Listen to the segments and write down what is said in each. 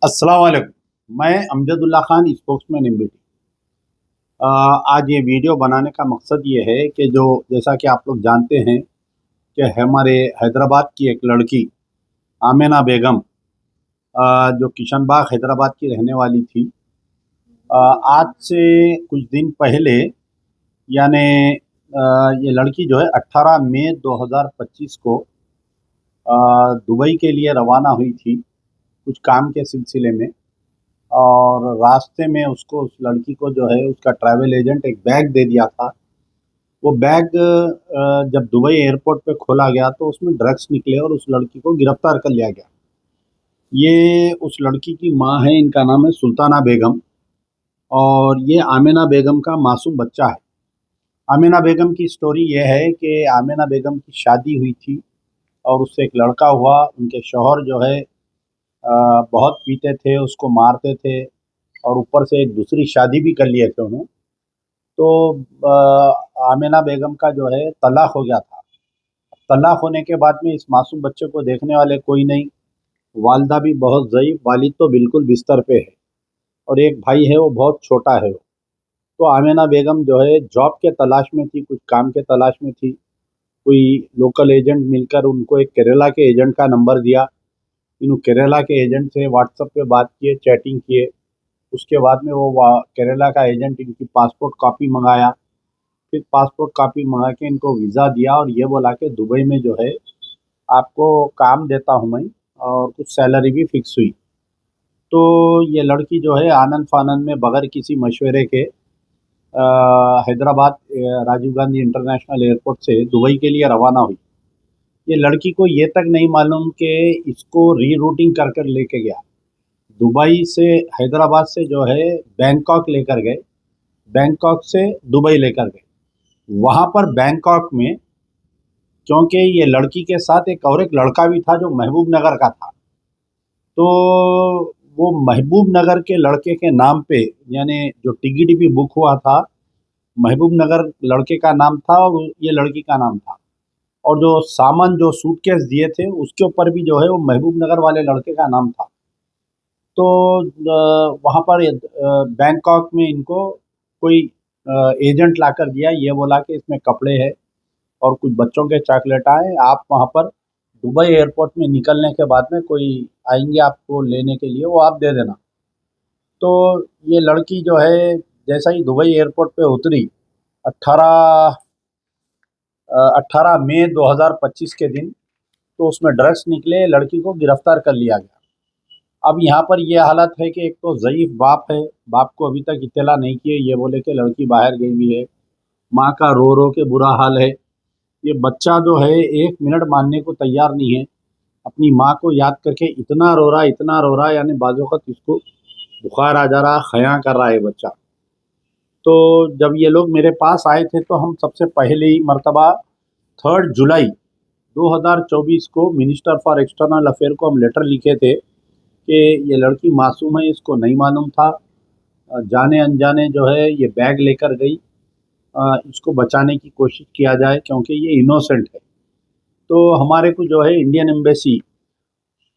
अस्सलाम वालेकुम। मैं अमजदुल्ला खान स्पोक्समैन एमबीटी। आज ये वीडियो बनाने का मकसद ये है कि जो जैसा कि आप लोग जानते हैं कि हमारे हैदराबाद की एक लड़की आमिना बेगम, जो किशन बाग हैदराबाद की रहने वाली थी, आज से कुछ दिन पहले यानी ये लड़की जो है 18 मई 2025 को दुबई के लिए रवाना हुई थी कुछ काम के सिलसिले में। और रास्ते में उसको उस लड़की को जो है उसका ट्रैवल एजेंट एक बैग दे दिया था। वो बैग जब दुबई एयरपोर्ट पे खोला गया तो उसमें ड्रग्स निकले और उस लड़की को गिरफ्तार कर लिया गया। ये उस लड़की की माँ है, इनका नाम है सुल्ताना बेगम, और ये आमिना बेगम का मासूम बच्चा है। आमिना बेगम की स्टोरी ये है कि आमिना बेगम की शादी हुई थी और उससे एक लड़का हुआ। उनके शौहर जो है बहुत पीते थे, उसको मारते थे और ऊपर से एक दूसरी शादी भी कर लिए थे उन्होंने। तो आमिना बेगम का जो है तलाक हो गया था। तलाक होने के बाद में इस मासूम बच्चे को देखने वाले कोई नहीं। वालदा भी बहुत ज़ईफ़, वालिद तो बिल्कुल बिस्तर पे है, और एक भाई है वो बहुत छोटा है। तो आमिना बेगम जो है जॉब के तलाश में थी, कुछ काम के तलाश में थी। कोई लोकल एजेंट मिलकर उनको एक केरला के एजेंट का नंबर दिया। इन केरला के एजेंट से व्हाट्सएप पे बात किए, चैटिंग किए। उसके बाद में वो केरला का एजेंट इनकी पासपोर्ट कॉपी मंगाया। फिर पासपोर्ट कॉपी मंगा के इनको वीज़ा दिया और ये बोला कि दुबई में जो है आपको काम देता हूँ मैं, और कुछ सैलरी भी फिक्स हुई। तो ये लड़की जो है आनन फानन में बगैर किसी मशवरे के हैदराबाद राजीव गांधी इंटरनेशनल एयरपोर्ट से दुबई के लिए रवाना हुई। ये लड़की को ये तक नहीं मालूम कि इसको रीरूटिंग कर कर लेके गया। दुबई से हैदराबाद से जो है बैंकॉक लेकर गए, बैंकॉक से दुबई लेकर गए। वहाँ पर बैंकॉक में, क्योंकि ये लड़की के साथ एक और एक लड़का भी था जो महबूब नगर का था, तो वो महबूब नगर के लड़के के नाम पे, यानी जो टिकट भी बुक हुआ था, महबूब नगर लड़के का नाम था और ये लड़की का नाम था। और जो सामान, जो सूटकेस दिए थे, उसके ऊपर भी जो है वो महबूब नगर वाले लड़के का नाम था। तो वहाँ पर बैंकॉक में इनको कोई एजेंट लाकर दिया, ये बोला कि इसमें कपड़े हैं और कुछ बच्चों के चॉकलेट आए, आप वहाँ पर दुबई एयरपोर्ट में निकलने के बाद में कोई आएंगे आपको लेने के लिए, वो आप दे देना। तो ये लड़की जो है जैसा ही दुबई एयरपोर्ट पे उतरी, 18 18 मई 2025 के दिन, तो उसमें ड्रग्स निकले, लड़की को गिरफ्तार कर लिया गया। अब यहाँ पर ये हालत है कि एक तो ज़ईफ़ बाप है, बाप को अभी तक इत्तला नहीं किए, ये बोले कि लड़की बाहर गई हुई है। माँ का रो रो के बुरा हाल है। ये बच्चा जो है 1 मिनट मानने को तैयार नहीं है। अपनी माँ को याद करके इतना रो रहा है, यानी बाज़-ओ-क़त इसको बुखार आ जा रहा, खया कर रहा है बच्चा। तो जब ये लोग मेरे पास आए थे तो हम सबसे पहले ही मर्तबा 3 जुलाई 2024 को मिनिस्टर फॉर एक्सटर्नल अफेयर को हम लेटर लिखे थे कि ये लड़की मासूम है, इसको नहीं मालूम था। जाने-अनजाने जो है ये बैग लेकर गई। इसको बचाने की कोशिश किया जाए क्योंकि ये इनोसेंट है। तो हमारे को जो है Indian embassy,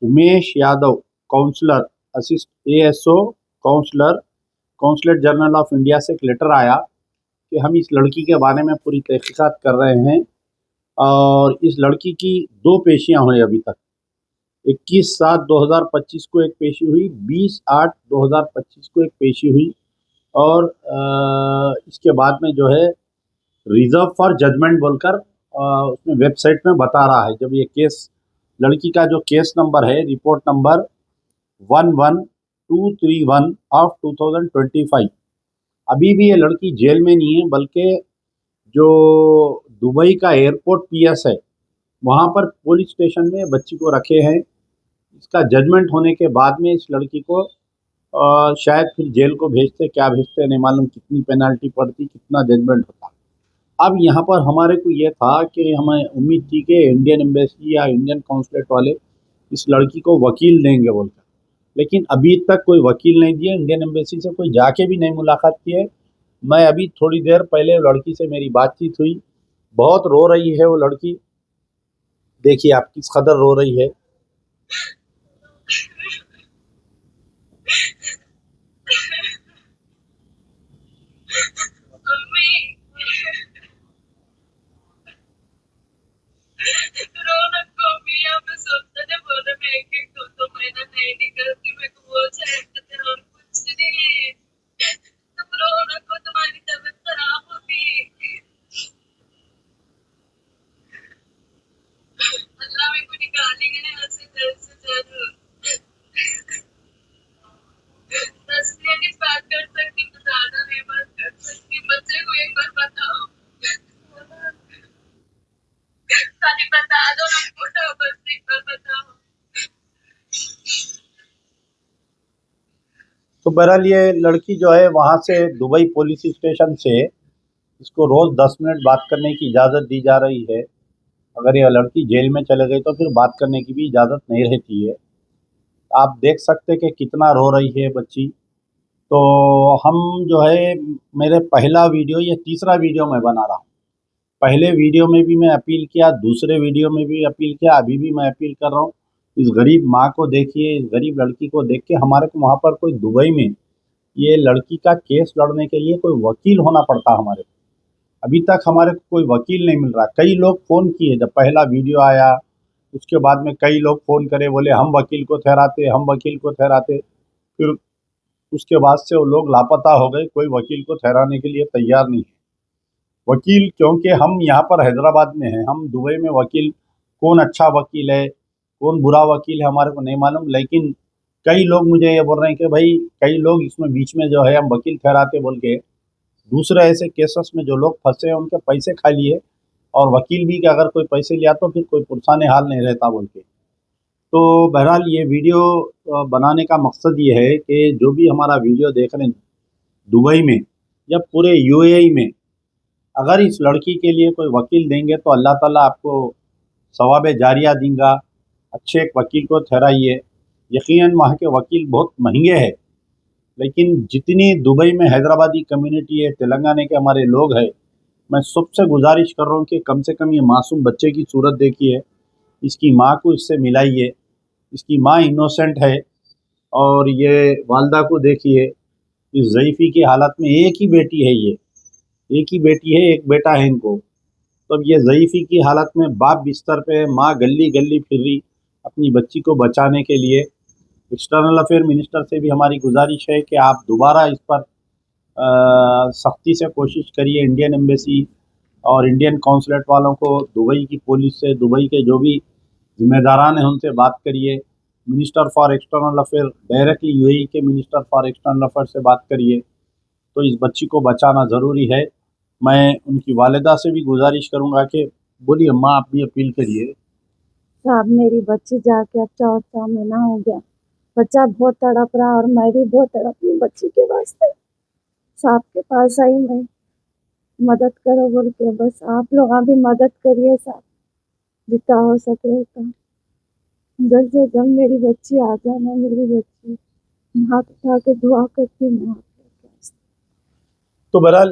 Umesh Yadav, counsellor, assist ASO counsellor, consulate general of India से एक लेटर आया कि हम इस लड़की के बारे में पूरी तहकीकात कर रहे हैं, और इस लड़की की 2 पेशियाँ हुई अभी तक। 21/7/2025 को एक पेशी हुई, 20/8/2025 को एक पेशी हुई, और इसके बाद में जो है रिजर्व फॉर जजमेंट बोलकर उसमें वेबसाइट में बता रहा है। जब ये केस, लड़की का जो केस नंबर है, रिपोर्ट नंबर 11231 ऑफ 2025, अभी भी ये लड़की जेल में नहीं है, बल्कि जो दुबई का एयरपोर्ट पीएस है, वहाँ पर पुलिस स्टेशन में बच्ची को रखे हैं। इसका जजमेंट होने के बाद में इस लड़की को शायद फिर जेल को भेजते, क्या भेजते नहीं मालूम, कितनी पेनल्टी पड़ती, कितना जजमेंट होता। अब यहाँ पर हमारे को ये था कि हमें उम्मीद थी कि इंडियन एम्बेसी या इंडियन कॉन्सुलेट वाले इस लड़की को वकील देंगे बोलकर, लेकिन अभी तक कोई वकील नहीं दिए। इंडियन एम्बेसी से कोई जाके भी नहीं मुलाकात की है। मैं अभी थोड़ी देर पहले लड़की से मेरी बातचीत हुई, बहुत रो रही है वो लड़की। देखिए आप किस कदर रो रही है। तो बहरहाल ये लड़की जो है वहाँ से दुबई पुलिस स्टेशन से इसको रोज़ 10 मिनट बात करने की इजाज़त दी जा रही है। अगर ये लड़की जेल में चले गई तो फिर बात करने की भी इजाज़त नहीं रहती है। आप देख सकते कि कितना रो रही है बच्ची। तो हम जो है, मेरे पहला वीडियो, ये तीसरा वीडियो मैं बना रहा हूँ। पहले वीडियो में भी मैं अपील किया, दूसरे वीडियो में भी अपील किया, अभी भी मैं अपील कर रहा हूँ। इस गरीब माँ को देखिए, इस गरीब लड़की को देख के हमारे को वहाँ पर कोई दुबई में ये लड़की का केस लड़ने के लिए कोई वकील होना पड़ता हमारे को। अभी तक हमारे को कोई वकील नहीं मिल रहा। कई लोग फ़ोन किए, जब पहला वीडियो आया उसके बाद में कई लोग फ़ोन करे, बोले हम वकील को ठहराते, हम वकील को ठहराते। फिर उसके बाद से वो लोग लापता हो गए, कोई वकील को ठहराने के लिए तैयार नहीं है। वकील, क्योंकि हम यहाँ पर हैदराबाद में हैं, हम दुबई में वकील, कौन अच्छा वकील है कौन बुरा वकील है हमारे को नहीं मालूम। लेकिन कई लोग मुझे ये बोल रहे हैं कि भाई कई लोग इसमें बीच में जो है हम वकील ठहराते बोल के दूसरे ऐसे केसेस में जो लोग फंसे हैं उनके पैसे खा लिए, और वकील भी कि अगर कोई पैसे लिया तो फिर कोई पुरसाने हाल नहीं रहता बोल के। तो बहरहाल ये वीडियो बनाने का मकसद ये है कि जो भी हमारा वीडियो देख रहे हैं दुबई में या पूरे यूएई में, अगर इस लड़की के लिए कोई वकील देंगे तो अल्लाह ताला आपको सवाब जारिया देगा। अच्छे एक वकील को ठहराइए। यकीनन वहाँ के वकील बहुत महंगे हैं, लेकिन जितनी दुबई में हैदराबादी कम्युनिटी है, तेलंगाना के हमारे लोग हैं, मैं सबसे गुजारिश कर रहा हूँ कि कम से कम ये मासूम बच्चे की सूरत देखिए, इसकी माँ को इससे मिलाइए। इसकी माँ इनोसेंट है, और ये वालदा को देखिए, इस ज़ईफ़ी की हालत में। एक ही बेटी है ये, एक ही बेटी है, एक बेटा है इनको। तो अब ये ज़ईफ़ी की हालत में बाप बिस्तर पे है, माँ गली-गली फिर रही अपनी बच्ची को बचाने के लिए। एक्सटर्नल अफेयर मिनिस्टर से भी हमारी गुजारिश है कि आप दोबारा इस पर सख्ती से कोशिश करिए। इंडियन एम्बेसी और इंडियन कॉन्सुलेट वालों को, दुबई की पुलिस से, दुबई के जो भी ज़िम्मेदारान हैं उनसे बात करिए। Minister for external affair, directly UAE के मिनिस्टर फॉर एक्सटर्नल अफेयर से बात करिए। तो इस बच्ची को बचाना ज़रूरी है। मैं उनकी वालिदा से भी गुजारिश करूँगा कि बोलिए अम्मा, आप भी अपील करिए। साहब, मेरी बच्ची जाके अब 4 महीना हो गया। बच्चा बहुत तड़प रहा और मैं भी बहुत तड़पी बच्ची के वास्ते। साहब के पास आई मैं, मदद करो बोल के। बस आप लोग अभी मदद करिए साहब, जितना हो सके उतना। जल्द से जल्द मेरी बच्ची आ जाना। मेरी बच्ची हाथ उठा के दुआ करती मैं आप लोग के वास्ते। तो बहरहाल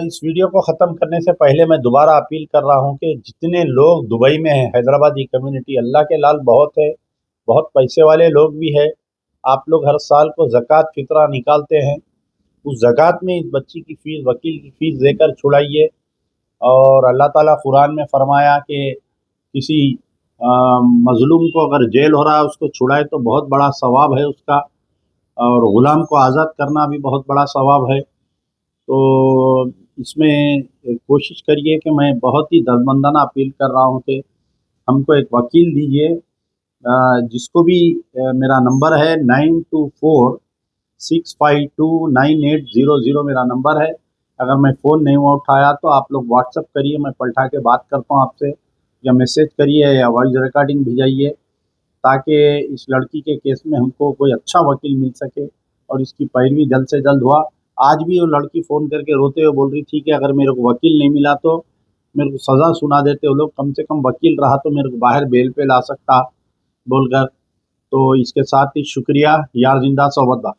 इस वीडियो को ख़त्म करने से पहले मैं दोबारा अपील कर रहा हूँ कि जितने लोग दुबई में हैं, हैदराबादी कम्युनिटी, अल्लाह के लाल बहुत है, बहुत पैसे वाले लोग भी हैं। आप लोग हर साल को ज़कात फ़ितरा निकालते हैं, उस ज़कात में इस बच्ची की फ़ीस, वकील की फ़ीस देकर छुड़ाइए। और अल्लाह ताला कुरान में फ़रमाया कि किसी मज़लूम को अगर जेल हो रहा है उसको छुड़ाए तो बहुत बड़ा सवाब है उसका, और ग़ुलाम को आज़ाद करना भी बहुत बड़ा सवाब है। तो इसमें कोशिश करिए कि मैं बहुत ही दरबंदाना अपील कर रहा हूँ कि हमको एक वकील दीजिए। जिसको भी मेरा नंबर है 9246529800 मेरा नंबर है। अगर मैं फ़ोन नहीं उठाया तो आप लोग व्हाट्सएप करिए, मैं पलटा के बात करता हूँ आपसे, या मैसेज करिए या वॉइस रिकॉर्डिंग भेजाइए, ताकि इस लड़की के केस में हमको कोई अच्छा वकील मिल सके और इसकी पैरवी जल्द से जल्द हुआ। आज भी वो लड़की फ़ोन करके रोते हुए बोल रही थी कि अगर मेरे को वकील नहीं मिला तो मेरे को सज़ा सुना देते वो लोग, कम से कम वकील रहा तो मेरे को बाहर बेल पे ला सकता बोलकर। तो इसके साथ ही शुक्रिया। यार जिंदा सोबत।